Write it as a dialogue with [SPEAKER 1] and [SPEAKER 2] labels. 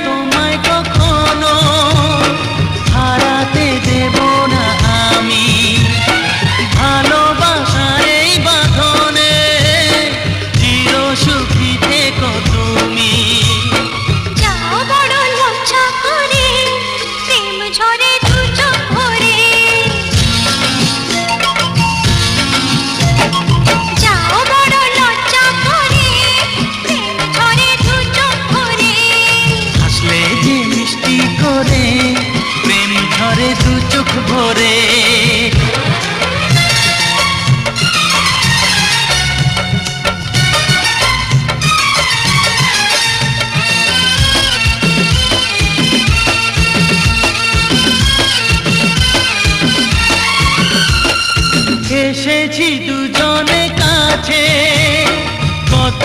[SPEAKER 1] তোমায় কখনো হারাতে দেব না আমি। ভালোবাসার এই বাঁধনে চির সুখী থেকো তুমি।
[SPEAKER 2] যাও বড় লজ্জা করে প্রেম ঝরে দু চোখ ভরে, যাও বড় লজ্জা করে প্রেম ঝরে দু চোখ ভরে।
[SPEAKER 1] হাসলে যে মিষ্টি করে প্রেম ঝরে দু চোখ ভরে। এসেছি দুজনে কাছে